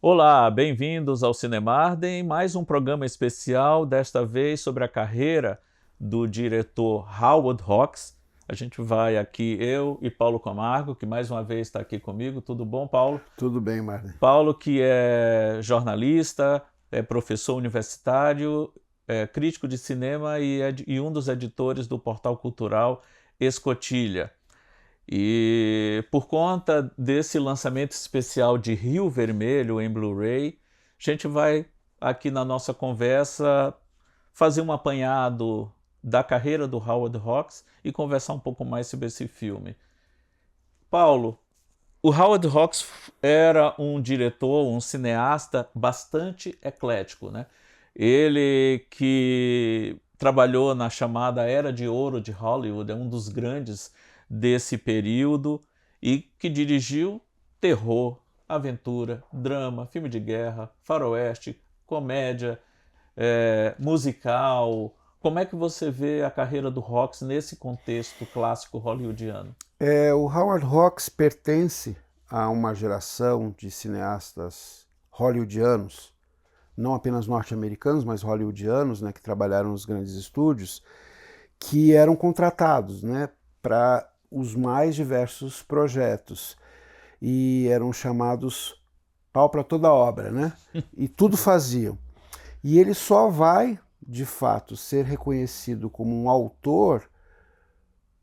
Olá, bem-vindos ao Cinemarden, mais um programa especial, desta vez sobre a carreira do diretor Howard Hawks. A gente vai aqui, eu e Paulo Camargo, que mais uma vez está aqui comigo. Tudo bom, Paulo? Tudo bem, Marlene. Paulo, que é jornalista, é professor universitário, é crítico de cinema e um dos editores do portal cultural Escotilha. E por conta desse lançamento especial de Rio Vermelho em Blu-ray, a gente vai aqui na nossa conversa fazer um apanhado da carreira do Howard Hawks e conversar um pouco mais sobre esse filme. Paulo, o Howard Hawks era um diretor, um cineasta bastante eclético, né? Ele que trabalhou na chamada Era de Ouro de Hollywood, é um dos grandes desse período, e que dirigiu terror, aventura, drama, filme de guerra, faroeste, comédia, musical. Como é que você vê a carreira do Hawks nesse contexto clássico hollywoodiano? O Howard Hawks pertence a uma geração de cineastas hollywoodianos, não apenas norte-americanos, mas hollywoodianos, né, que trabalharam nos grandes estúdios, que eram contratados, né, para os mais diversos projetos e eram chamados pau para toda obra, né? E tudo faziam. E ele só vai, de fato, ser reconhecido como um autor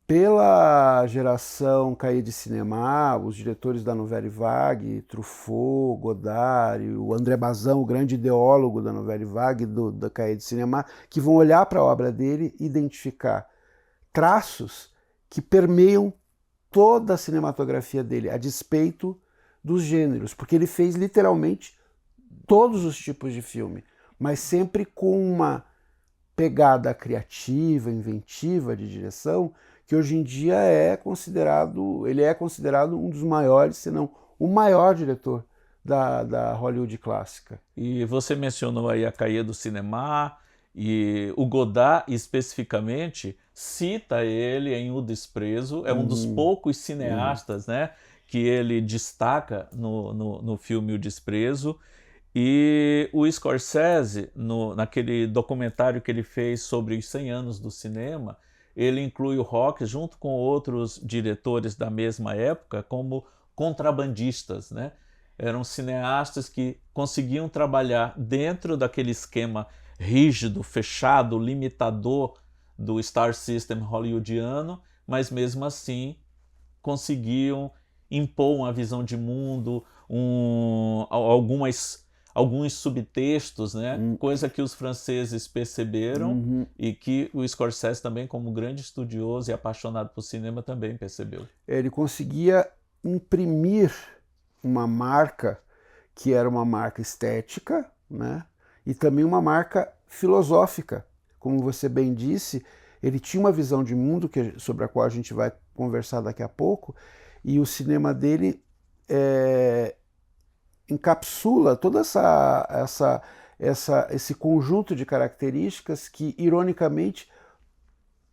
pela geração Cahiers de Cinema, os diretores da Nouvelle Vague, Truffaut, Godard, o André Bazin, o grande ideólogo da Nouvelle Vague, da Cahiers de Cinema, que vão olhar para a obra dele e identificar traços que permeiam toda a cinematografia dele, a despeito dos gêneros, porque ele fez literalmente todos os tipos de filme, mas sempre com uma pegada criativa, inventiva de direção, que hoje em dia ele é considerado um dos maiores, se não o maior diretor da Hollywood clássica. E você mencionou aí a Cahiers do Cinema, e o Godard especificamente cita ele em O Desprezo, é um dos poucos cineastas, né, que ele destaca no filme O Desprezo. E o Scorsese, naquele documentário que ele fez sobre os 100 anos do cinema, ele inclui o Hawks junto com outros diretores da mesma época como contrabandistas, né? Eram cineastas que conseguiam trabalhar dentro daquele esquema rígido, fechado, limitador do Star System hollywoodiano, mas mesmo assim conseguiam impor uma visão de mundo, alguns subtextos, né? Coisa que os franceses perceberam e que o Scorsese também, como grande estudioso e apaixonado por cinema, também percebeu. Ele conseguia imprimir uma marca que era uma marca estética, né? E também uma marca filosófica. Como você bem disse, ele tinha uma visão de mundo sobre a qual a gente vai conversar daqui a pouco, e o cinema dele encapsula todo esse conjunto de características que, ironicamente,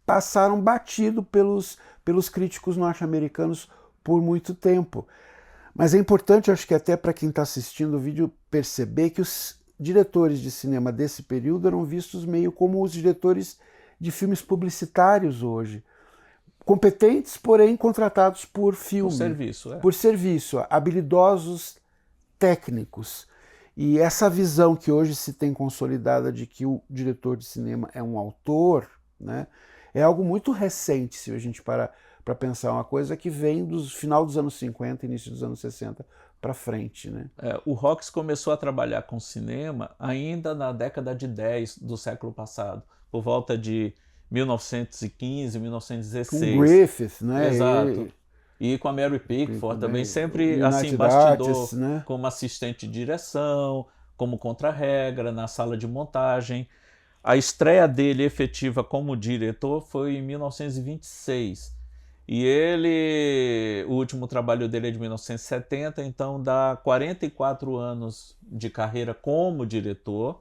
passaram batido pelos críticos norte-americanos por muito tempo. Mas é importante, acho que até para quem está assistindo o vídeo, perceber que os diretores de cinema desse período eram vistos meio como os diretores de filmes publicitários hoje. Competentes, porém contratados por filme. Por serviço, Por serviço, habilidosos técnicos. E essa visão que hoje se tem consolidada de que o diretor de cinema é um autor, né, é algo muito recente, se a gente parar para pensar, uma coisa que vem do final dos anos 50, início dos anos 60 para frente, né? O Hawks começou a trabalhar com cinema ainda na década de 10 do século passado, por volta de 1915, 1916. Com Griffith, né? Exato. E com a Mary Pickford também, sempre assim, United bastidor, Artists, né? como assistente de direção, como contra-regra, na sala de montagem. A estreia dele efetiva como diretor foi em 1926. E o último trabalho dele é de 1970, então dá 44 anos de carreira como diretor.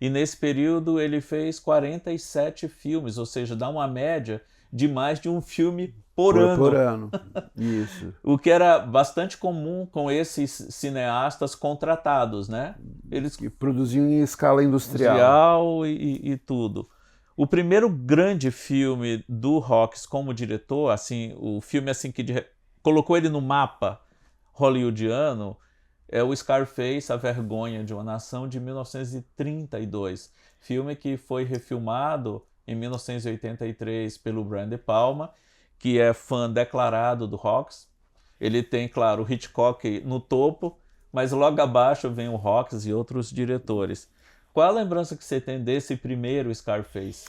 e nesse período ele fez 47 filmes, ou seja, dá uma média de mais de um filme por Por ano, ano. Isso. o que era bastante comum com esses cineastas contratados, né? Eles Que produziam em escala industrial. mundial e tudo. O primeiro grande filme do Hawks como diretor, assim, o filme assim que colocou ele no mapa hollywoodiano, é o Scarface, A Vergonha de uma Nação, de 1932. Filme que foi refilmado em 1983 pelo Brian De Palma, que é fã declarado do Hawks. Ele tem, claro, o Hitchcock no topo, mas logo abaixo vem o Hawks e outros diretores. Qual a lembrança que você tem desse primeiro Scarface?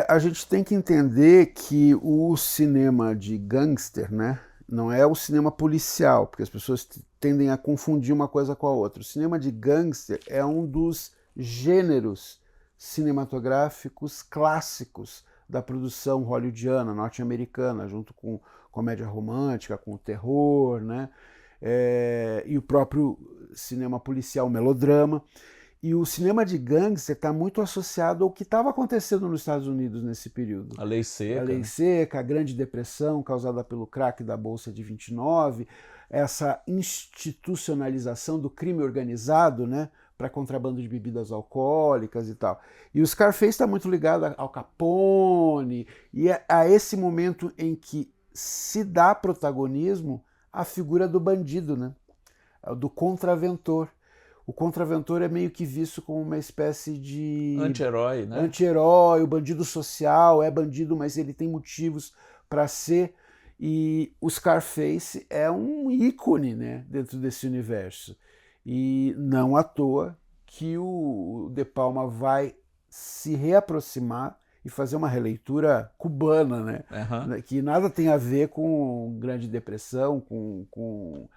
A gente tem que entender que o cinema de gangster, né, não é o cinema policial, porque as pessoas tendem a confundir uma coisa com a outra. O cinema de gangster é um dos gêneros cinematográficos clássicos da produção hollywoodiana, norte-americana, junto com comédia romântica, com o terror, né, e o próprio cinema policial, melodrama. E o cinema de gangster está muito associado ao que estava acontecendo nos Estados Unidos nesse período. A Lei Seca. A Lei Seca, a Grande Depressão causada pelo crack da Bolsa de 29, essa institucionalização do crime organizado, né, para contrabando de bebidas alcoólicas e tal. E o Scarface está muito ligado ao Capone e a esse momento em que se dá protagonismo à figura do bandido, né, do contraventor. O contraventor é meio que visto como uma espécie de anti-herói, né? Anti-herói, o bandido social, é bandido, mas ele tem motivos para ser. E o Scarface é um ícone, né, dentro desse universo. E não à toa que o De Palma vai se reaproximar e fazer uma releitura cubana, né? Uhum. Que nada tem a ver com Grande Depressão, com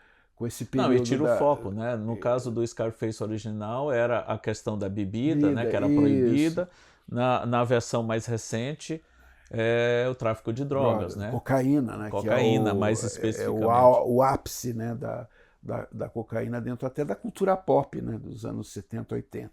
esse período. Não, e tira o foco, né? No caso do Scarface original era a questão da bebida, né? Que era proibida. Na versão mais recente é o tráfico de drogas, né? Cocaína, né? Cocaína, que é mais especificamente. o ápice, né, da cocaína dentro até da cultura pop, né, dos anos 70, 80.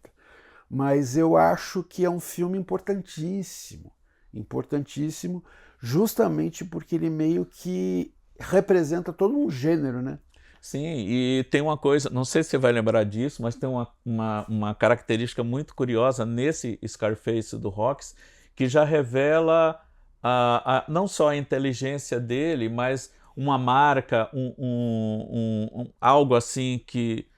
Mas eu acho que é um filme importantíssimo, importantíssimo, justamente porque ele meio que representa todo um gênero, né? Sim, e tem uma coisa, não sei se você vai lembrar disso, mas tem uma característica muito curiosa nesse Scarface do Hawks, que já revela não só a inteligência dele, mas uma marca, algo assim que,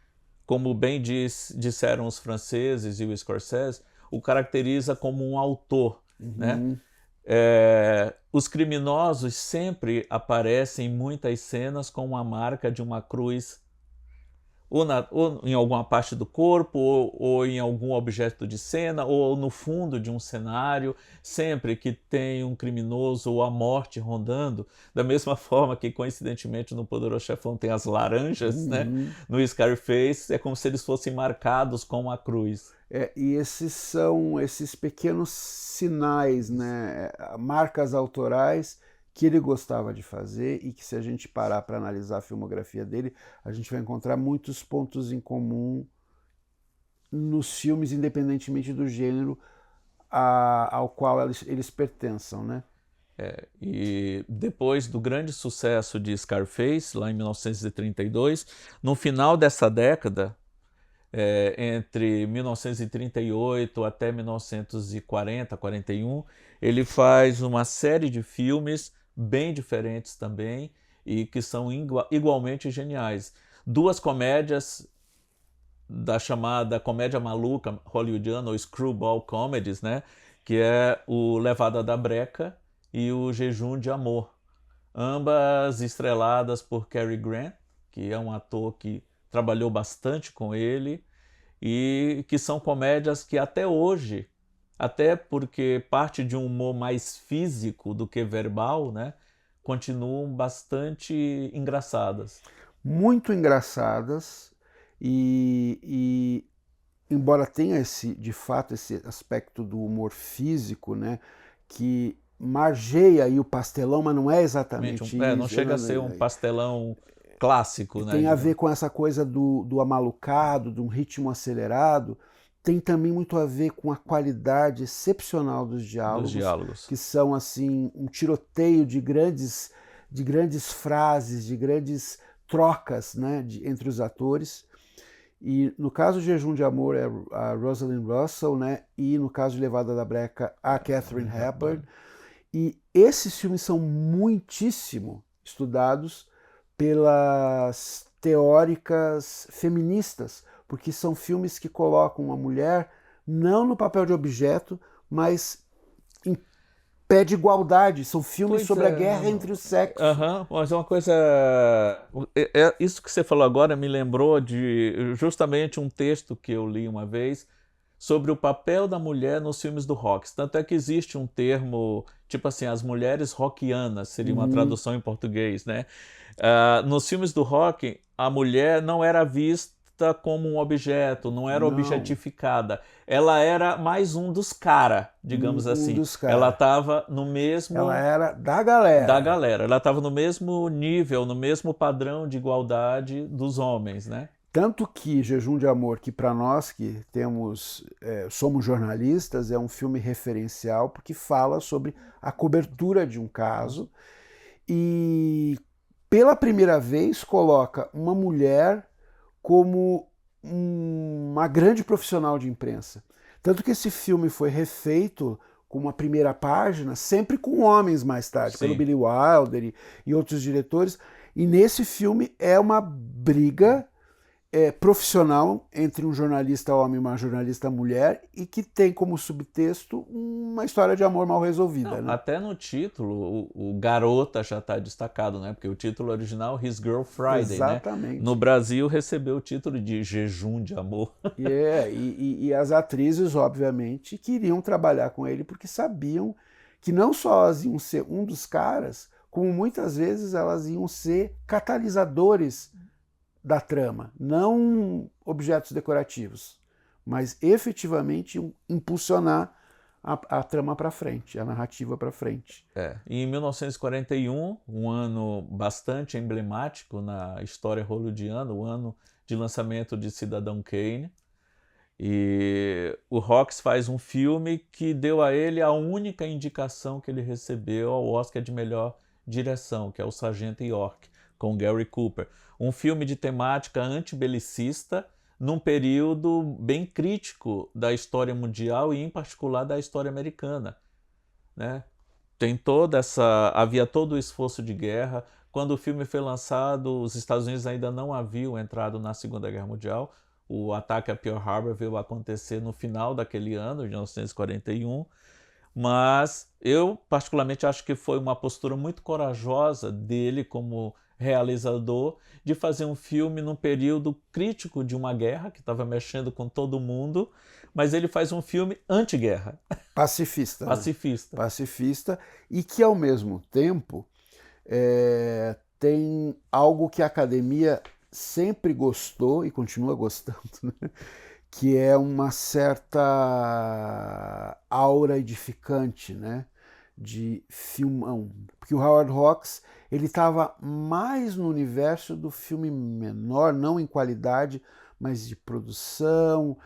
como bem disseram os franceses e o Scorsese, o caracteriza como um autor, né? Os criminosos sempre aparecem em muitas cenas com uma marca de uma cruz, ou em alguma parte do corpo, ou em algum objeto de cena, ou no fundo de um cenário, sempre que tem um criminoso ou a morte rondando, da mesma forma que, coincidentemente, no Poderoso Chefão tem as laranjas, né? No Scarface é como se eles fossem marcados com uma cruz. E esses são esses pequenos sinais, né, marcas autorais que ele gostava de fazer e que, se a gente parar para analisar a filmografia dele, a gente vai encontrar muitos pontos em comum nos filmes, independentemente do gênero ao qual eles pertençam, né? E depois do grande sucesso de Scarface, lá em 1932, no final dessa década, entre 1938 até 1940, 41, ele faz uma série de filmes bem diferentes também e que são igualmente geniais. Duas comédias da chamada comédia maluca hollywoodiana, ou screwball comedies, né? Que é o Levada da Breca e o Jejum de Amor. Ambas estreladas por Cary Grant, que é um ator que trabalhou bastante com ele, e que são comédias que até hoje, até porque parte de um humor mais físico do que verbal, né, continuam bastante engraçadas. Muito engraçadas e embora tenha de fato esse aspecto do humor físico, né, que margeia aí o pastelão, mas não é exatamente isso. Não chega a ser um pastelão clássico, né? Tem a ver com essa coisa do amalucado, de um ritmo acelerado, tem também muito a ver com a qualidade excepcional dos Dos diálogos. que são assim um tiroteio de grandes frases, de grandes trocas, né, entre os atores. E no caso de Jejum de Amor é a Rosalind Russell, né, e no caso de Levada da Breca a Katharine Hepburn. E esses filmes são muitíssimo estudados pelas teóricas feministas, porque são filmes que colocam uma mulher não no papel de objeto, mas em pé de igualdade. São filmes sobre a guerra entre os sexos. Mas é uma coisa... Isso que você falou agora me lembrou de justamente um texto que eu li uma vez sobre o papel da mulher nos filmes do rock. Tanto é que existe um termo, tipo assim, as mulheres rockianas, seria uma tradução em português, né? Nos filmes do rock, a mulher não era vista como um objeto, não era objetificada. Ela era mais um dos cara, digamos assim. Dos cara. Ela estava no mesmo... Ela era da galera. Da galera. Ela estava no mesmo nível, no mesmo padrão de igualdade dos homens, né? Tanto que Jejum de Amor, que para nós que temos, somos jornalistas, é um filme referencial porque fala sobre a cobertura de um caso e pela primeira vez coloca uma mulher como uma grande profissional de imprensa. Tanto que esse filme foi refeito com uma primeira página, sempre com homens mais tarde, pelo Billy Wilder e outros diretores, e nesse filme é uma briga profissional entre um jornalista homem e uma jornalista mulher e que tem como subtexto uma história de amor mal resolvida. Né? Até no título, o garota já está destacado, né? Porque o título original, His Girl Friday, exatamente. Né? No Brasil recebeu o título de Jejum de Amor. E as atrizes, obviamente, queriam trabalhar com ele porque sabiam que não só elas iam ser um dos caras, como muitas vezes elas iam ser catalisadores da trama, não objetos decorativos, mas efetivamente impulsionar a trama para frente, a narrativa para frente. E em 1941, um ano bastante emblemático na história hollywoodiana, o ano de lançamento de Cidadão Kane, e o Hawks faz um filme que deu a ele a única indicação que ele recebeu ao Oscar de melhor direção, que é o Sargento York, com Gary Cooper. Um filme de temática antibelicista num período bem crítico da história mundial e, em particular, da história americana. Né? Havia todo o esforço de guerra. Quando o filme foi lançado, os Estados Unidos ainda não haviam entrado na Segunda Guerra Mundial. O ataque a Pearl Harbor veio acontecer no final daquele ano, de 1941. Mas eu, particularmente, acho que foi uma postura muito corajosa dele como realizador de fazer um filme num período crítico de uma guerra que estava mexendo com todo mundo, mas ele faz um filme anti-guerra. Pacifista. Pacifista. Né? Pacifista e que, ao mesmo tempo, tem algo que a academia sempre gostou e continua gostando, né? Que é uma certa aura edificante, né? De filmão. Porque o Howard Hawks ele estava mais no universo do filme menor, não em qualidade, mas de produção,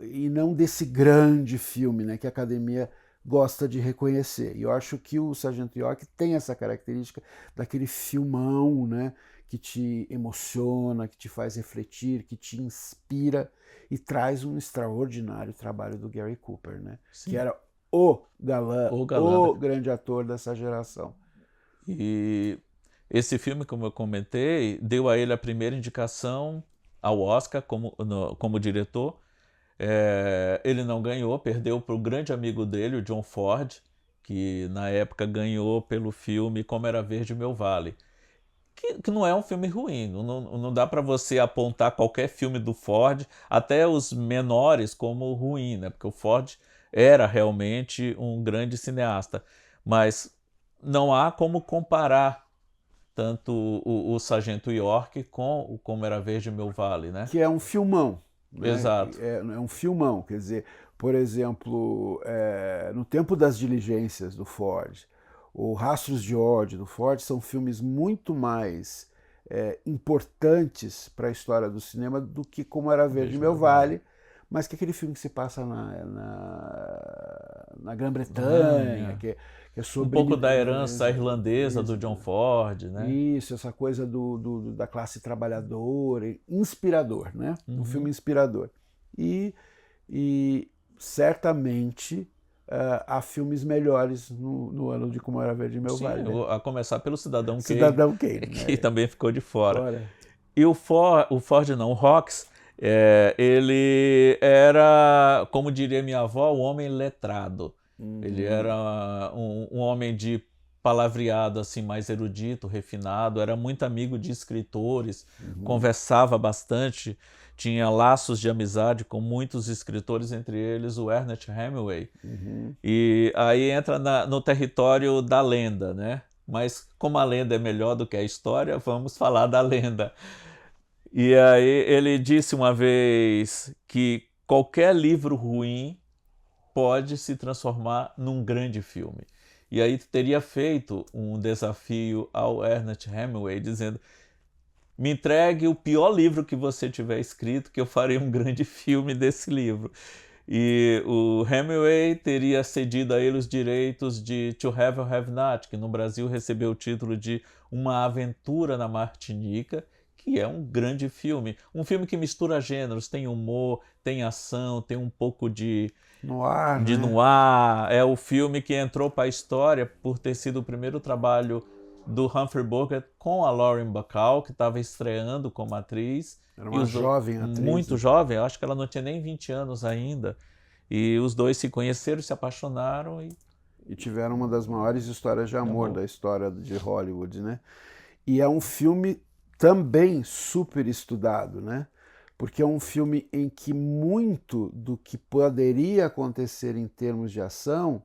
e não desse grande filme, né, que a academia gosta de reconhecer. E eu acho que o Sargento York tem essa característica daquele filmão, né, que te emociona, que te faz refletir, que te inspira e traz um extraordinário trabalho do Gary Cooper, né, que era o galã, o grande ator dessa geração. E esse filme, como eu comentei, deu a ele a primeira indicação ao Oscar como diretor. Ele não ganhou, perdeu para o grande amigo dele, o John Ford, que na época ganhou pelo filme Como Era Verde Meu Vale. Que não é um filme ruim, não dá para você apontar qualquer filme do Ford, até os menores, como ruim, né? Porque o Ford era realmente um grande cineasta. Mas não há como comparar tanto o Sargento York com o Como Era Verde Meu Vale, né? Que é um filmão. Né? Exato. É um filmão, quer dizer, por exemplo, no tempo das diligências do Ford, o Rastros de Ódio do Ford são filmes muito mais importantes para a história do cinema do que Como Era Verde Meu Vale, mas que é aquele filme que se passa na Grã-Bretanha, que é um sobre... pouco da herança irlandesa do John Ford, né? Isso, essa coisa da classe trabalhadora, inspirador, né? Um filme inspirador. E certamente há filmes melhores no ano de Como Era Verde Meu Vale. Sim, Né? a começar pelo Cidadão Kane, Cidadão Kane, que né? também ficou de fora. Fora. E o Ford não, o Hawks, ele era, como diria minha avó, o homem letrado. Ele era um homem de palavreado assim, mais erudito, refinado, era muito amigo de escritores, conversava bastante, tinha laços de amizade com muitos escritores, entre eles o Ernest Hemingway. E aí entra no território da lenda, né? Mas como a lenda é melhor do que a história, vamos falar da lenda. E aí ele disse uma vez que qualquer livro ruim pode se transformar num grande filme. E aí teria feito um desafio ao Ernest Hemingway, dizendo: me entregue o pior livro que você tiver escrito, que eu farei um grande filme desse livro. E o Hemingway teria cedido a ele os direitos de To Have or Have Not, que no Brasil recebeu o título de Uma Aventura na Martinica, que é um grande filme. Um filme que mistura gêneros, tem humor, tem ação, tem um pouco de Noir, de né? noir. É o filme que entrou para a história por ter sido o primeiro trabalho do Humphrey Bogart com a Lauren Bacall, que estava estreando como atriz. Era uma jovem atriz. Muito jovem, eu acho que ela não tinha nem 20 anos ainda. E os dois se conheceram, se apaixonaram e tiveram uma das maiores histórias de amor da história de Hollywood, né? E é um filme também super estudado, né? Porque é um filme em que muito do que poderia acontecer em termos de ação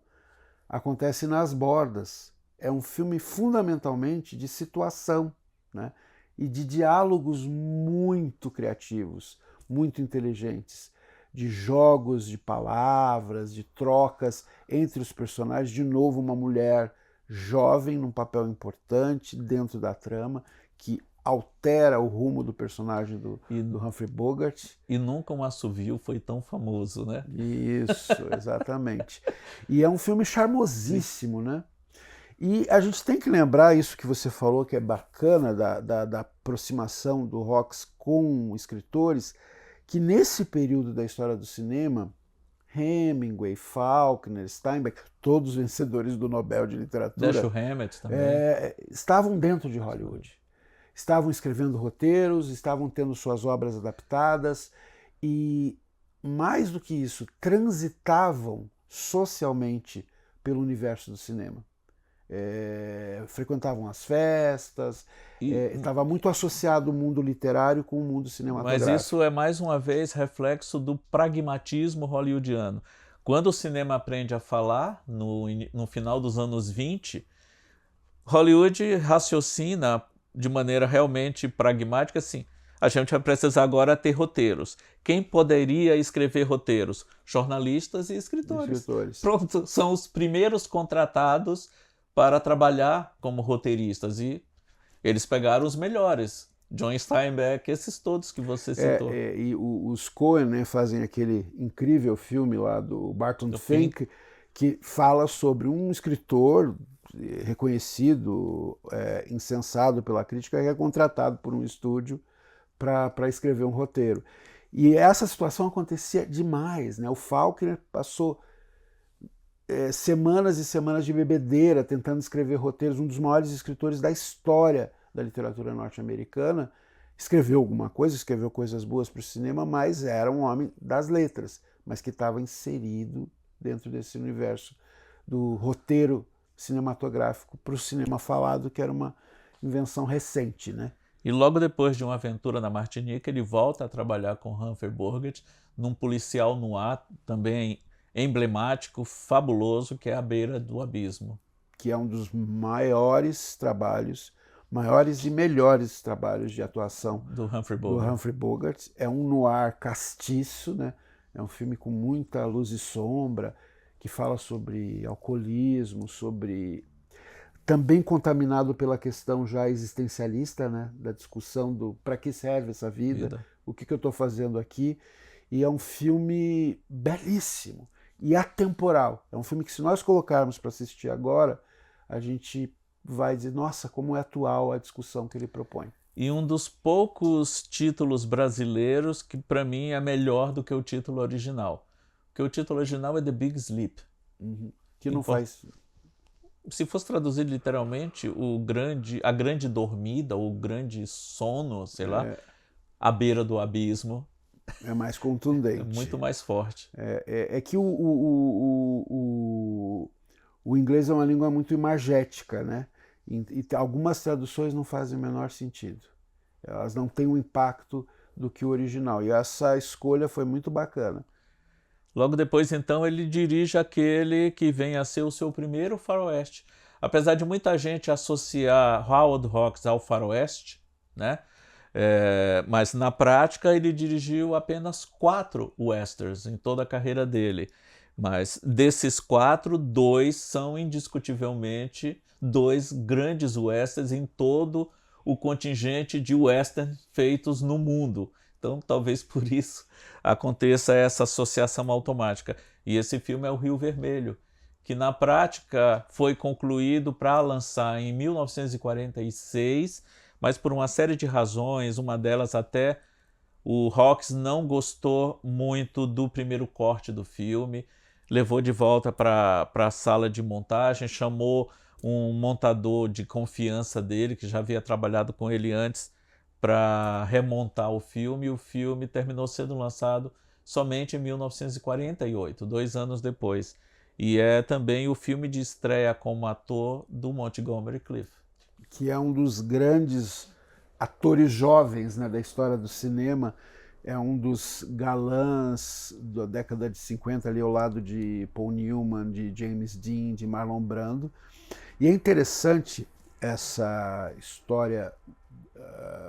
acontece nas bordas. É um filme fundamentalmente de situação, né? E de diálogos muito criativos, muito inteligentes, de jogos de palavras, de trocas entre os personagens. De novo, uma mulher jovem num papel importante dentro da trama, que altera o rumo do personagem do Humphrey Bogart. E nunca um assovio foi tão famoso, né? Isso, exatamente. E é um filme charmosíssimo, né? E a gente tem que lembrar isso que você falou, que é bacana, da aproximação do Hawks com escritores, que nesse período da história do cinema, Hemingway, Faulkner, Steinbeck, todos vencedores do Nobel de Literatura, Dashiell Hammett também. estavam dentro de Hollywood. Estavam escrevendo roteiros, estavam tendo suas obras adaptadas e, mais do que isso, transitavam socialmente pelo universo do cinema. Frequentavam as festas, estava muito associado o mundo literário com o mundo cinematográfico. Mas isso é mais uma vez reflexo do pragmatismo hollywoodiano. Quando o cinema aprende a falar, no final dos anos 20, Hollywood raciocina de maneira realmente pragmática, assim, a gente vai precisar agora ter roteiros. Quem poderia escrever roteiros? Jornalistas e escritores. Pronto, são os primeiros contratados para trabalhar como roteiristas, e eles pegaram os melhores. John Steinbeck, esses todos que você citou. E os Coen, né, fazem aquele incrível filme lá do Barton Fink, que fala sobre um escritor reconhecido, incensado pela crítica, que é contratado por um estúdio para escrever um roteiro. E essa situação acontecia demais, né? O Faulkner passou semanas e semanas de bebedeira tentando escrever roteiros. Um dos maiores escritores da história da literatura norte-americana, escreveu alguma coisa, escreveu coisas boas para o cinema, mas era um homem das letras, mas que estava inserido dentro desse universo do roteiro cinematográfico para o cinema falado, que era uma invenção recente, né? E logo depois de Uma Aventura na Martinica, ele volta a trabalhar com Humphrey Bogart num policial noir também emblemático, fabuloso, que é A Beira do Abismo. Que é um dos maiores e melhores trabalhos de atuação do Humphrey Bogart. É um noir castiço, né? É um filme com muita luz e sombra, que fala sobre alcoolismo, também contaminado pela questão já existencialista, né? Da discussão do para que serve essa vida, o que eu estou fazendo aqui. E é um filme belíssimo e atemporal. É um filme que, se nós colocarmos para assistir agora, a gente vai dizer, nossa, como é atual a discussão que ele propõe. E um dos poucos títulos brasileiros que, para mim, é melhor do que o título original. Porque o título original é The Big Sleep. Uhum. Que não faz... Se fosse traduzido literalmente, a grande dormida, o grande sono, sei lá, à beira do abismo. É mais É contundente. muito mais forte. É que o inglês é uma língua muito imagética, né? E algumas traduções não fazem o menor sentido. Elas não têm o impacto do que o original. E essa escolha foi muito bacana. Logo depois, então, ele dirige aquele que vem a ser o seu primeiro faroeste. Apesar de muita gente associar Howard Hawks ao faroeste, né? Mas na prática ele dirigiu apenas 4 westerns em toda a carreira dele. Mas desses 4, 2 são indiscutivelmente 2 grandes westerns em todo o contingente de western feitos no mundo. Então, talvez por isso aconteça essa associação automática. E esse filme é o Rio Vermelho, que na prática foi concluído para lançar em 1946, mas por uma série de razões, uma delas até o Hawks não gostou muito do primeiro corte do filme, levou de volta para a sala de montagem, chamou um montador de confiança dele, que já havia trabalhado com ele antes, para remontar o filme, e o filme terminou sendo lançado somente em 1948, 2 anos depois. E é também o filme de estreia como ator do Montgomery Clift. Que é um dos grandes atores jovens, né, da história do cinema. É um dos galãs da década de 50, ali ao lado de Paul Newman, de James Dean, de Marlon Brando. E é interessante essa história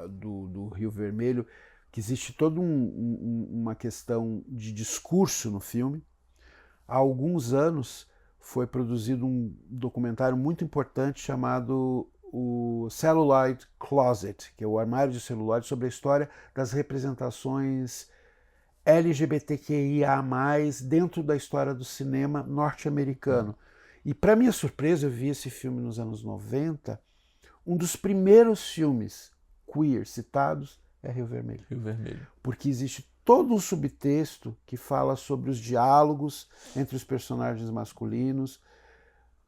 do Rio Vermelho, que existe toda uma questão de discurso no filme. Há alguns anos foi produzido um documentário muito importante chamado o Celluloid Closet, que é o armário de celulose, sobre a história das representações LGBTQIA+, dentro da história do cinema norte-americano. E, para minha surpresa, eu vi esse filme nos anos 90, um dos primeiros filmes queer citados é Rio Vermelho. Rio Vermelho. Porque existe todo um subtexto que fala sobre os diálogos entre os personagens masculinos,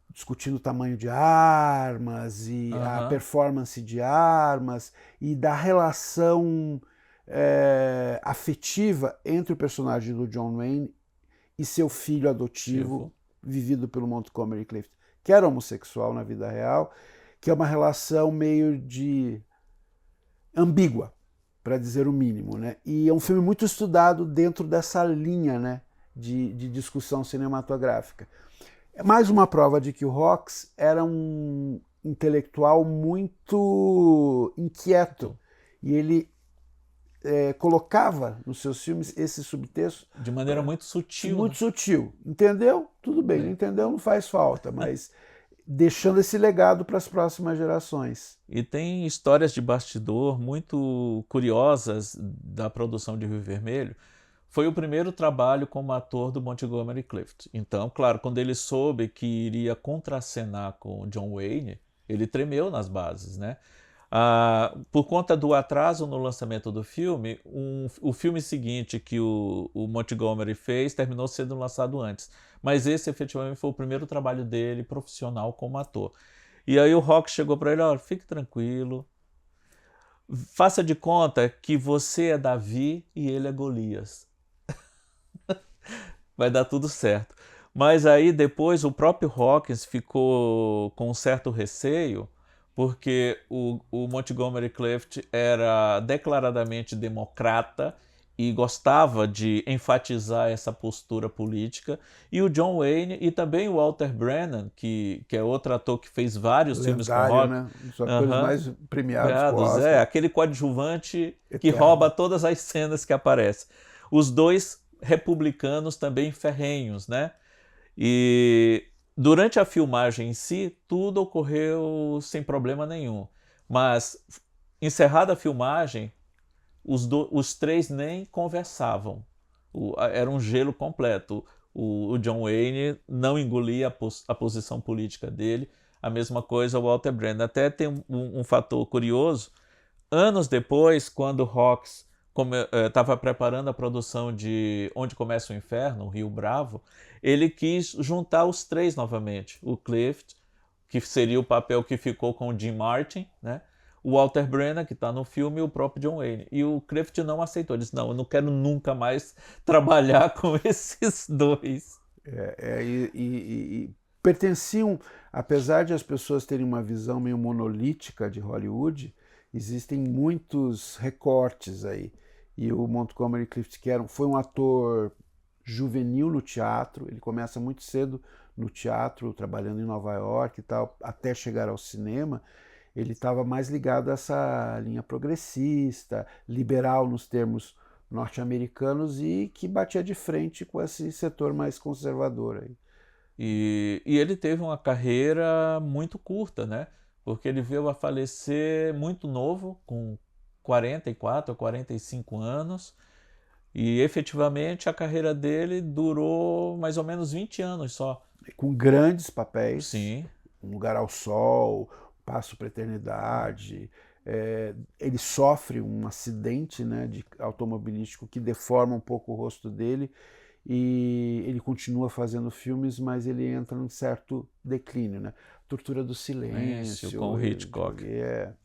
discutindo o tamanho de armas e a performance de armas e da relação afetiva entre o personagem do John Wayne e seu filho adotivo, vivido pelo Montgomery Clift, que era homossexual na vida real, que é uma relação meio de ambígua, para dizer o mínimo, né? E é um filme muito estudado dentro dessa linha, né, de discussão cinematográfica. É mais uma prova de que o Hawks era um intelectual muito inquieto e ele colocava nos seus filmes esse subtexto de maneira muito sutil. Muito sutil. Entendeu? Tudo bem. Não entendeu? Não faz falta, mas deixando esse legado para as próximas gerações. E tem histórias de bastidor muito curiosas da produção de Rio Vermelho. Foi o primeiro trabalho como ator do Montgomery Clift. Então, claro, quando ele soube que iria contracenar com John Wayne, ele tremeu nas bases, né? Por conta do atraso no lançamento do filme, o filme seguinte que o Montgomery fez terminou sendo lançado antes. Mas esse efetivamente foi o primeiro trabalho dele profissional como ator. E aí o Hawks chegou para ele, olha, fique tranquilo, faça de conta que você é Davi e ele é Golias. Vai dar tudo certo. Mas aí depois o próprio Hawkins ficou com um certo receio, porque o Montgomery Clift era declaradamente democrata e gostava de enfatizar essa postura política, e o John Wayne e também o Walter Brennan, que é outro ator que fez vários filmes com Hawks, né? Um dos atores mais premiados com Oscar. Aquele coadjuvante que rouba todas as cenas que aparecem. Os dois republicanos também ferrenhos, né? E durante a filmagem em si, tudo ocorreu sem problema nenhum. Mas, encerrada a filmagem, os 3 nem conversavam. Era um gelo completo. O John Wayne não engolia a posição política dele. A mesma coisa o Walter Brennan. Até tem um fator curioso. Anos depois, quando Hawks estava preparando a produção de Onde Começa o Inferno, o Rio Bravo, ele quis juntar os três novamente. O Clift, que seria o papel que ficou com o Jim Martin, né? O Walter Brennan, que está no filme, e o próprio John Wayne. E o Clift não aceitou. Ele disse, não, eu não quero nunca mais trabalhar com esses dois. E pertenciam, apesar de as pessoas terem uma visão meio monolítica de Hollywood, existem muitos recortes aí. E o Montgomery Clift, que foi um ator juvenil no teatro, ele começa muito cedo no teatro, trabalhando em Nova York e tal, até chegar ao cinema. Ele estava mais ligado a essa linha progressista, liberal nos termos norte-americanos, e que batia de frente com esse setor mais conservador aí. E ele teve uma carreira muito curta, né? Porque ele veio a falecer muito novo, com 44 ou 45 anos, e efetivamente a carreira dele durou mais ou menos 20 anos só. Com grandes papéis, Sim. Um Lugar ao Sol, Passo para a Eternidade. Ele sofre um acidente, né, automobilístico que deforma um pouco o rosto dele, e ele continua fazendo filmes, mas ele entra num certo declínio, né? Tortura do Silêncio, com o Hitchcock.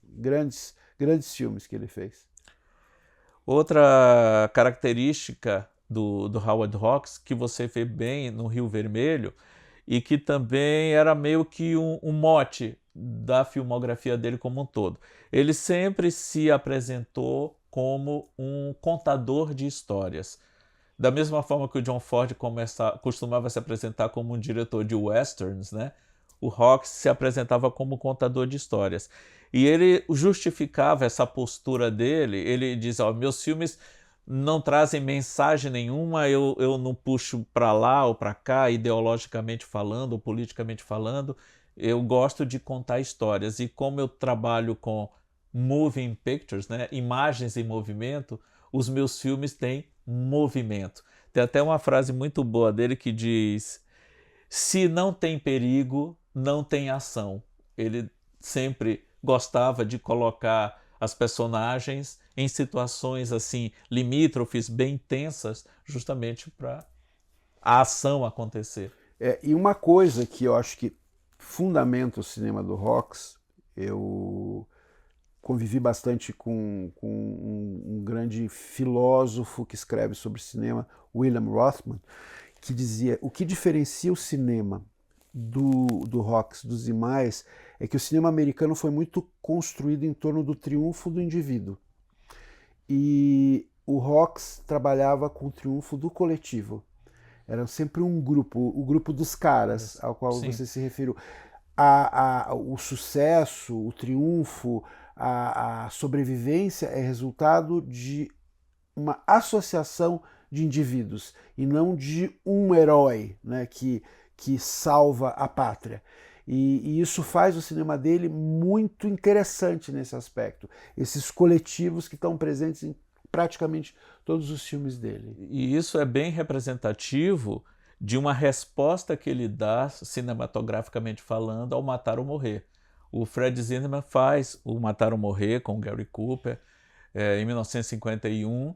Grandes, grandes filmes que ele fez. Outra característica do Howard Hawks, que você vê bem no Rio Vermelho, e que também era meio que um mote da filmografia dele como um todo. Ele sempre se apresentou como um contador de histórias. Da mesma forma que o John Ford costumava se apresentar como um diretor de westerns, né? O Hawks se apresentava como contador de histórias. E ele justificava essa postura dele. Ele diz, meus filmes não trazem mensagem nenhuma, eu não puxo para lá ou para cá, ideologicamente falando ou politicamente falando. Eu gosto de contar histórias. E como eu trabalho com moving pictures, né? Imagens em movimento, os meus filmes têm movimento. Tem até uma frase muito boa dele que diz: se não tem perigo, não tem ação. Ele sempre gostava de colocar as personagens em situações assim limítrofes, bem tensas, justamente para a ação acontecer. E uma coisa que eu acho que fundamenta o cinema do Hawks, eu convivi bastante com um grande filósofo que escreve sobre cinema, William Rothman, que dizia: o que diferencia o cinema do Hawks dos demais é que o cinema americano foi muito construído em torno do triunfo do indivíduo. E o Hawks trabalhava com o triunfo do coletivo. Era sempre um grupo, o grupo dos caras, ao qual Sim. você se referiu. O sucesso, o triunfo, a sobrevivência é resultado de uma associação de indivíduos e não de um herói, né, que salva a pátria. E isso faz o cinema dele muito interessante nesse aspecto. Esses coletivos que estão presentes em praticamente todos os filmes dele. E isso é bem representativo de uma resposta que ele dá, cinematograficamente falando, ao Matar ou Morrer. O Fred Zinnemann faz o Matar ou Morrer com o Gary Cooper em 1951,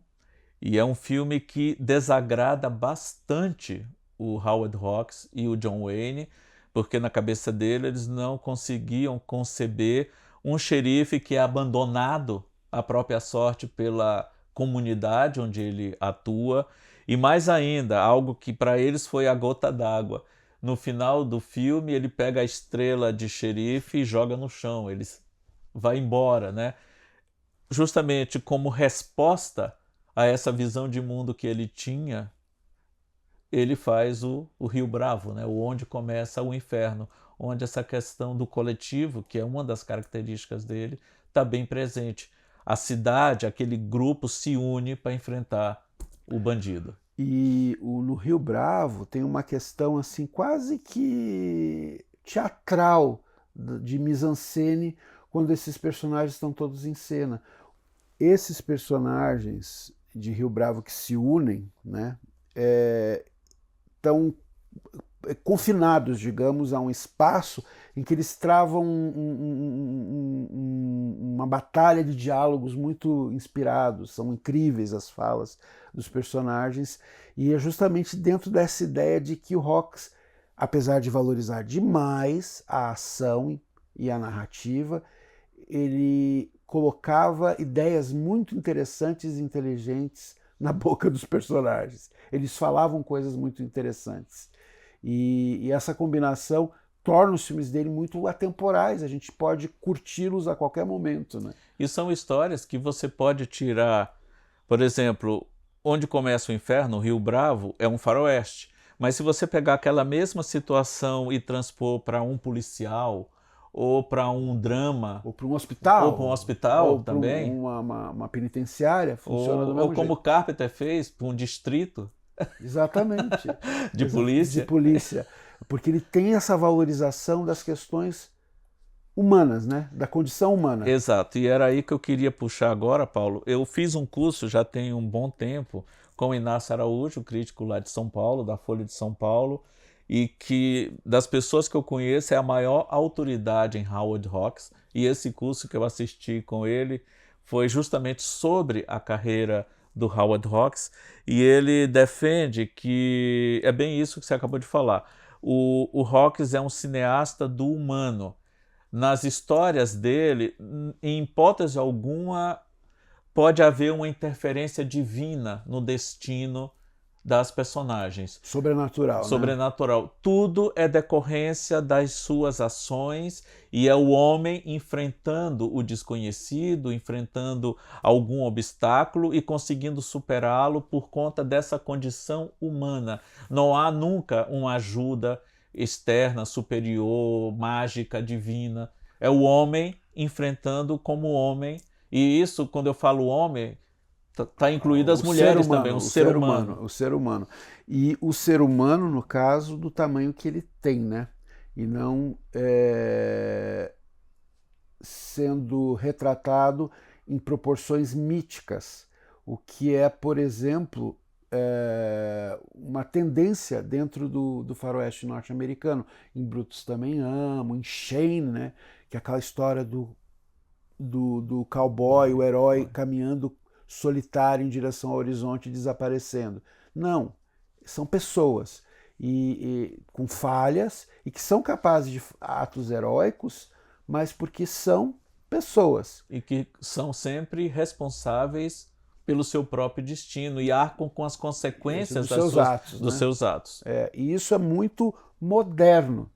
e é um filme que desagrada bastante o Howard Hawks e o John Wayne, porque na cabeça dele eles não conseguiam conceber um xerife que é abandonado à própria sorte pela comunidade onde ele atua, e mais ainda, algo que para eles foi a gota d'água. No final do filme, ele pega a estrela de xerife e joga no chão, ele vai embora, né? Justamente como resposta a essa visão de mundo que ele tinha, ele faz o Rio Bravo, né? O Onde Começa o Inferno, onde essa questão do coletivo, que é uma das características dele, está bem presente. A cidade, aquele grupo se une para enfrentar o bandido. E no Rio Bravo tem uma questão assim quase que teatral de mise-en-scène, quando esses personagens estão todos em cena. Esses personagens, de Rio Bravo que se unem, né, estão confinados, digamos, a um espaço em que eles travam uma batalha de diálogos muito inspirados, são incríveis as falas dos personagens, e é justamente dentro dessa ideia de que o Hawks, apesar de valorizar demais a ação e a narrativa, ele colocava ideias muito interessantes e inteligentes na boca dos personagens. Eles falavam coisas muito interessantes. E essa combinação torna os filmes dele muito atemporais, a gente pode curti-los a qualquer momento, né? E são histórias que você pode tirar, por exemplo, Onde Começa o Inferno, Rio Bravo, é um faroeste. Mas se você pegar aquela mesma situação e transpor para um policial, ou para um drama, ou para um hospital, ou também, uma penitenciária, funciona do mesmo ou como jeito. Carpenter fez, para um distrito. Exatamente. De polícia. De polícia. Porque ele tem essa valorização das questões humanas, né? Da condição humana. Exato. E era aí que eu queria puxar agora, Paulo. Eu fiz um curso, já tem um bom tempo, com o Inácio Araújo, crítico lá de São Paulo, da Folha de São Paulo, e que, das pessoas que eu conheço, é a maior autoridade em Howard Hawks. E esse curso que eu assisti com ele foi justamente sobre a carreira do Howard Hawks, e ele defende que é bem isso que você acabou de falar. O Hawks é um cineasta do humano. Nas histórias dele, em hipótese alguma, pode haver uma interferência divina no destino das personagens. Sobrenatural, Sobrenatural. Né? Tudo é decorrência das suas ações e é o homem enfrentando o desconhecido, enfrentando algum obstáculo e conseguindo superá-lo por conta dessa condição humana. Não há nunca uma ajuda externa, superior, mágica, divina. É o homem enfrentando como homem. E isso, quando eu falo homem, está incluído as mulheres humano, também, o ser humano. O ser humano. E o ser humano, no caso, do tamanho que ele tem, né? E não sendo retratado em proporções míticas, o que é, por exemplo, uma tendência dentro do faroeste norte-americano. Em Brutus Também Amo, em Shane, né? Que é aquela história do cowboy, o herói caminhando solitário em direção ao horizonte e desaparecendo. Não, são pessoas e com falhas e que são capazes de atos heróicos, mas porque são pessoas. E que são sempre responsáveis pelo seu próprio destino e arcam com as consequências dos seus atos. E isso é muito moderno.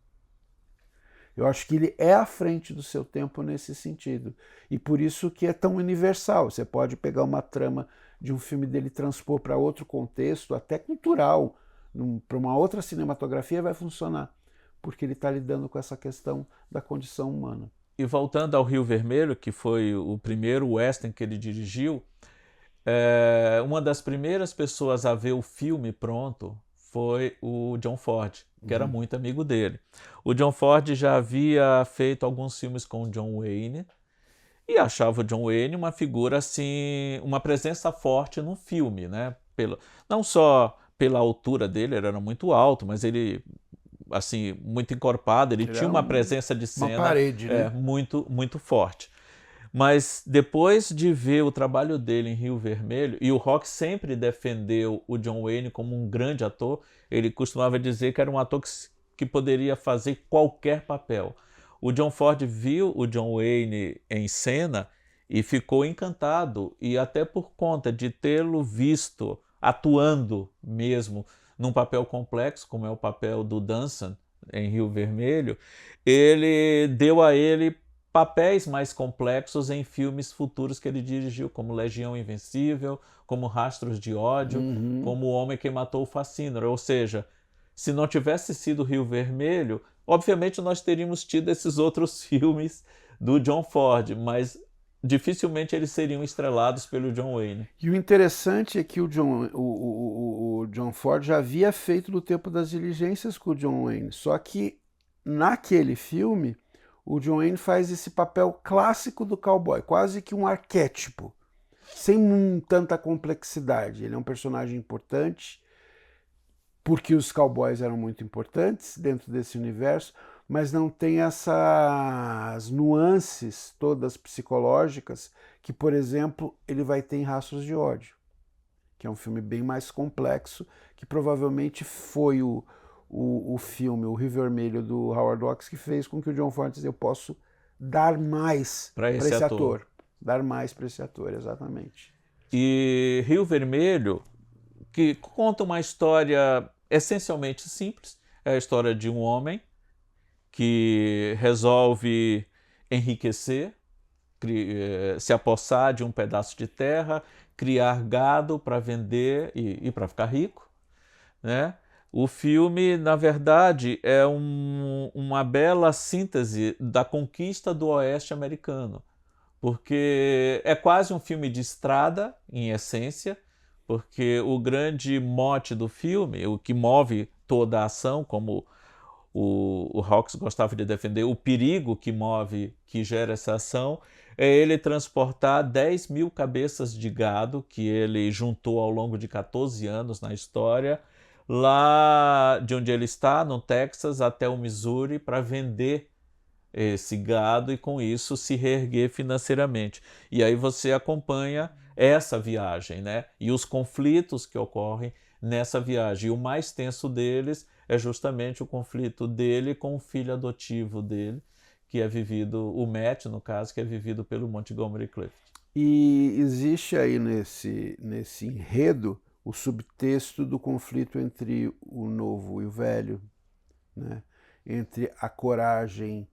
Eu acho que ele é à frente do seu tempo nesse sentido. E por isso que é tão universal. Você pode pegar uma trama de um filme dele e transpor para outro contexto, até cultural, para uma outra cinematografia vai funcionar, porque ele está lidando com essa questão da condição humana. E voltando ao Rio Vermelho, que foi o primeiro western que ele dirigiu, uma das primeiras pessoas a ver o filme pronto foi o John Ford, que era muito amigo dele. O John Ford já havia feito alguns filmes com o John Wayne e achava o John Wayne uma figura assim, uma presença forte no filme, né? Não só pela altura dele, ele era muito alto, mas ele assim, muito encorpado, ele tinha uma presença de cena, uma parede, né? muito forte. Mas depois de ver o trabalho dele em Rio Vermelho, e o Rock sempre defendeu o John Wayne como um grande ator, ele costumava dizer que era um ator que poderia fazer qualquer papel. O John Ford viu o John Wayne em cena e ficou encantado, e até por conta de tê-lo visto atuando mesmo num papel complexo, como é o papel do Danson em Rio Vermelho, ele deu a ele papéis mais complexos em filmes futuros que ele dirigiu, como Legião Invencível, como Rastros de Ódio, como O Homem que Matou o Facínora. Ou seja, se não tivesse sido Rio Vermelho, obviamente nós teríamos tido esses outros filmes do John Ford, mas dificilmente eles seriam estrelados pelo John Wayne. E o interessante é que o John Ford já havia feito No Tempo das Diligências com o John Wayne, só que naquele filme o John Wayne faz esse papel clássico do cowboy, quase que um arquétipo. sem tanta complexidade. Ele é um personagem importante, porque os cowboys eram muito importantes dentro desse universo, mas não tem essas nuances todas psicológicas que, por exemplo, ele vai ter em Rastros de Ódio, que é um filme bem mais complexo, que provavelmente foi o filme, o Rio Vermelho, do Howard Hawks, que fez com que o John Ford dissesse: eu posso dar mais para para esse esse ator. ator. Dar mais para esse ator, exatamente. E Rio Vermelho, que conta uma história essencialmente simples, é a história de um homem que resolve enriquecer, se apossar de um pedaço de terra, criar gado para vender e para ficar rico, né? O filme, na verdade, é uma bela síntese da conquista do Oeste americano, porque é quase um filme de estrada, em essência, porque o grande mote do filme, o que move toda a ação, como o Hawks gostava de defender, o perigo que move, que gera essa ação, é ele transportar 10 mil cabeças de gado que ele juntou ao longo de 14 anos na história, lá de onde ele está, no Texas, até o Missouri, para vender esse gado e com isso se reerguer financeiramente. E aí você acompanha essa viagem, né? E os conflitos que ocorrem nessa viagem. E o mais tenso deles é justamente o conflito dele com o filho adotivo dele, que é vivido, o Matt, no caso, que é vivido pelo Montgomery Clift. E existe aí nesse enredo o subtexto do conflito entre o novo e o velho, né? Entre a coragem,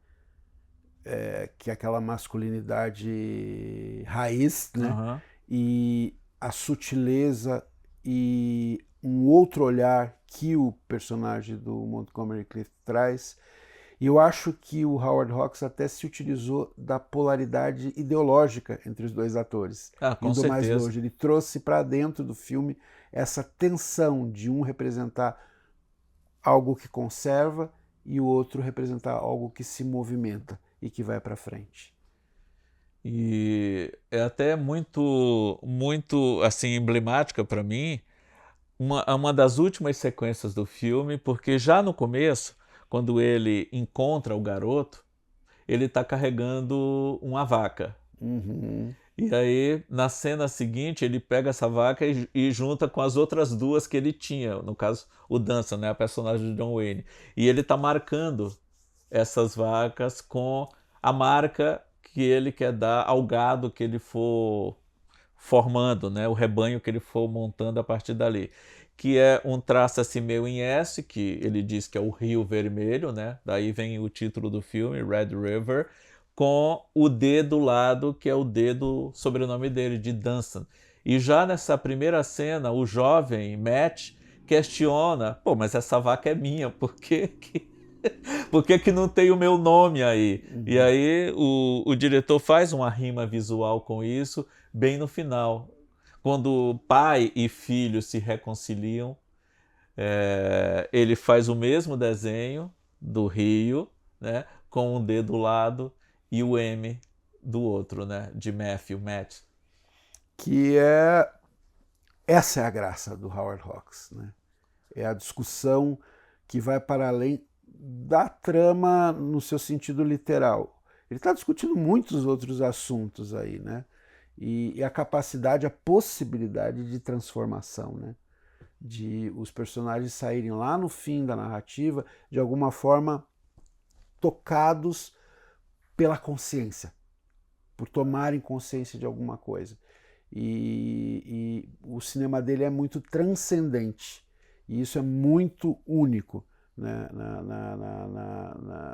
que é aquela masculinidade raiz, né? Uhum. E a sutileza e um outro olhar que o personagem do Montgomery Clift traz. E eu acho que o Howard Hawks até se utilizou da polaridade ideológica entre os dois atores. Com indo mais certeza. longe, ele trouxe para dentro do filme essa tensão de um representar algo que conserva e o outro representar algo que se movimenta e que vai para frente. E é até muito assim emblemática para mim uma das últimas sequências do filme, porque já no começo, quando ele encontra o garoto, ele está carregando uma vaca. Uhum. E aí, na cena seguinte, ele pega essa vaca e junta com as outras duas que ele tinha, no caso, o Dança, né, a personagem de John Wayne. E ele está marcando essas vacas com a marca que ele quer dar ao gado que ele for formando, né, o rebanho que ele for montando a partir dali. Que é um traço assim meio em S, que ele diz que é o Rio Vermelho, né? Daí vem o título do filme, Red River, com o D do lado, que é o D do sobrenome dele, de Dunstan. E já nessa primeira cena, o jovem Matt questiona: pô, mas essa vaca é minha, por que não tem o meu nome aí? E aí o diretor faz uma rima visual com isso, bem no final. Quando pai e filho se reconciliam, ele faz o mesmo desenho do rio, né, com um D do lado e o M do outro, né, de Matthew, Matt. Que é... Essa é a graça do Howard Hawks, né? É a discussão que vai para além da trama no seu sentido literal. Ele está discutindo muitos outros assuntos aí, né? E a capacidade, a possibilidade de transformação, né? De os personagens saírem lá no fim da narrativa, de alguma forma, tocados pela consciência, por tomarem consciência de alguma coisa. E o cinema dele é muito transcendente, e isso é muito único, né,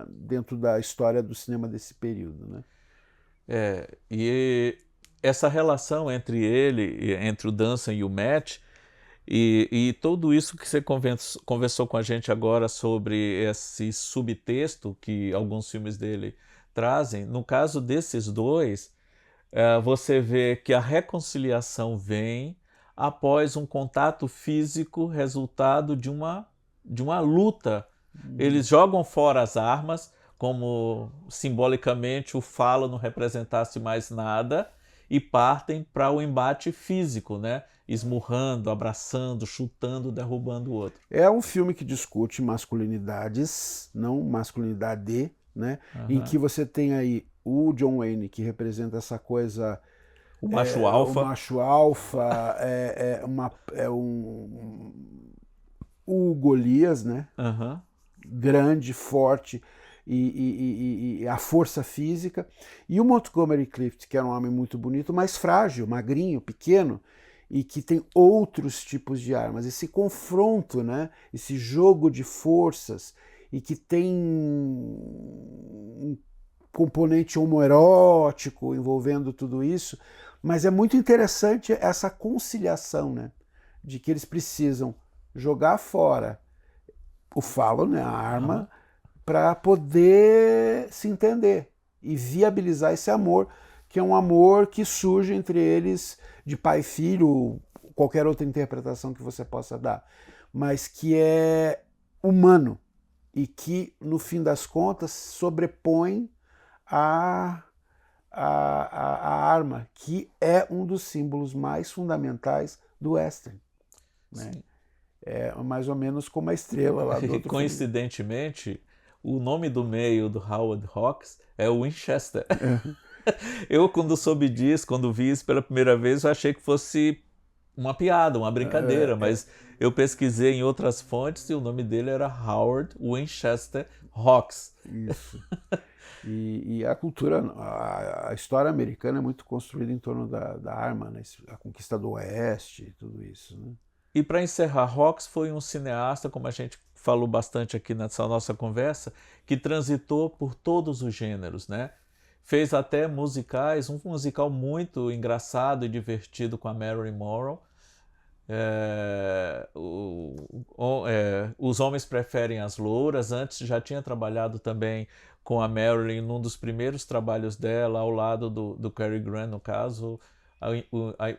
dentro da história do cinema desse período, né? E essa relação entre ele, entre o Dunstan e o Matt, e tudo isso que você conversou com a gente agora sobre esse subtexto que alguns filmes dele trazem, no caso desses dois, você vê que a reconciliação vem após um contato físico resultado de uma luta. Eles jogam fora as armas, como simbolicamente o falo não representasse mais nada, e partem para o embate físico, né? Esmurrando, abraçando, chutando, derrubando o outro. É um filme que discute masculinidades, não masculinidade, né? Em que você tem aí o John Wayne, que representa essa coisa... O macho alfa. O macho alfa, o Golias, né? Grande, forte, e a força física. E o Montgomery Clift, que era um homem muito bonito, mas frágil, magrinho, pequeno, e que tem outros tipos de armas. Esse confronto, né? Esse jogo de forças, e que tem um componente homoerótico envolvendo tudo isso, mas é muito interessante essa conciliação, né? De que eles precisam jogar fora o falo, né? A arma, para poder se entender e viabilizar esse amor, que é um amor que surge entre eles de pai e filho, qualquer outra interpretação que você possa dar, mas que é humano e que, no fim das contas, sobrepõe a arma, que é um dos símbolos mais fundamentais do western. Né? É mais ou menos como a estrela lá do outro Coincidentemente, filme. O nome do meio do Howard Hawks é o Winchester. Eu, quando soube disso, quando vi isso pela primeira vez, eu achei que fosse uma piada, uma brincadeira, mas eu pesquisei em outras fontes e o nome dele era Howard Winchester Hawks. Isso. E a cultura, a história americana é muito construída em torno da arma, né? A conquista do Oeste e tudo isso. Né? E para encerrar, Hawks foi um cineasta, como a gente falou bastante aqui nessa nossa conversa, que transitou por todos os gêneros, né? Fez até musicais, um musical muito engraçado e divertido com a Marilyn Monroe. Os Homens Preferem as Louras. Antes já tinha trabalhado também com a Marilyn num dos primeiros trabalhos dela, ao lado do Cary Grant, no caso,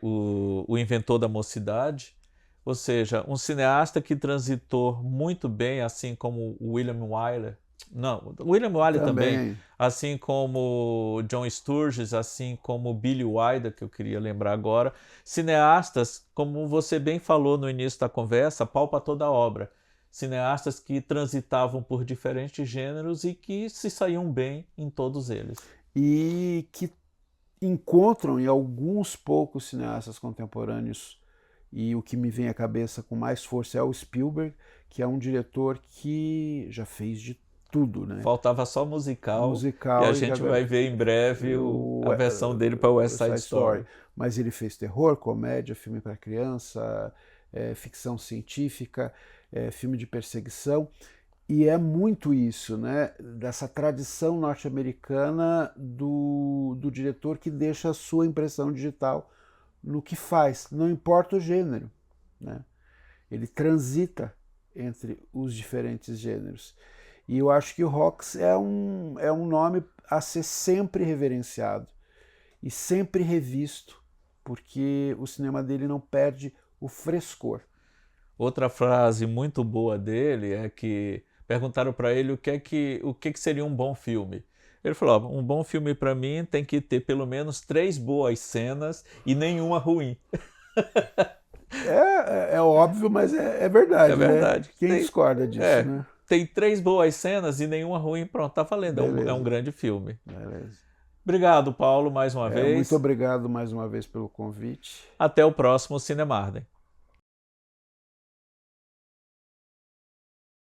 o inventor da mocidade. Ou seja, um cineasta que transitou muito bem, assim como o William Wyler. Não, William Wyler também, assim como John Sturges, assim como Billy Wilder, que eu queria lembrar agora. Cineastas, como você bem falou no início da conversa, pau para toda a obra. Cineastas que transitavam por diferentes gêneros e que se saíam bem em todos eles. E que encontram em alguns poucos cineastas contemporâneos, e o que me vem à cabeça com mais força é o Spielberg, que é um diretor que já fez de tudo, né? Faltava só musical e a gente vai ver em breve a versão dele para o West Side Story. Mas ele fez terror, comédia, filme para criança, ficção científica, filme de perseguição, e é muito isso, né? Dessa tradição norte-americana do diretor que deixa a sua impressão digital no que faz, não importa o gênero, né? Ele transita entre os diferentes gêneros. E eu acho que o Hawks é um nome a ser sempre reverenciado e sempre revisto, porque o cinema dele não perde o frescor. Outra frase muito boa dele é que perguntaram para ele o que seria um bom filme. Ele falou, um bom filme para mim tem que ter pelo menos 3 boas cenas e nenhuma ruim. É óbvio, mas é verdade. É verdade. Né? Quem discorda disso, né? Tem 3 boas cenas e nenhuma ruim, pronto, tá valendo. É um grande filme. Beleza. Obrigado, Paulo, mais uma vez. Muito obrigado mais uma vez pelo convite. Até o próximo Cinemarden.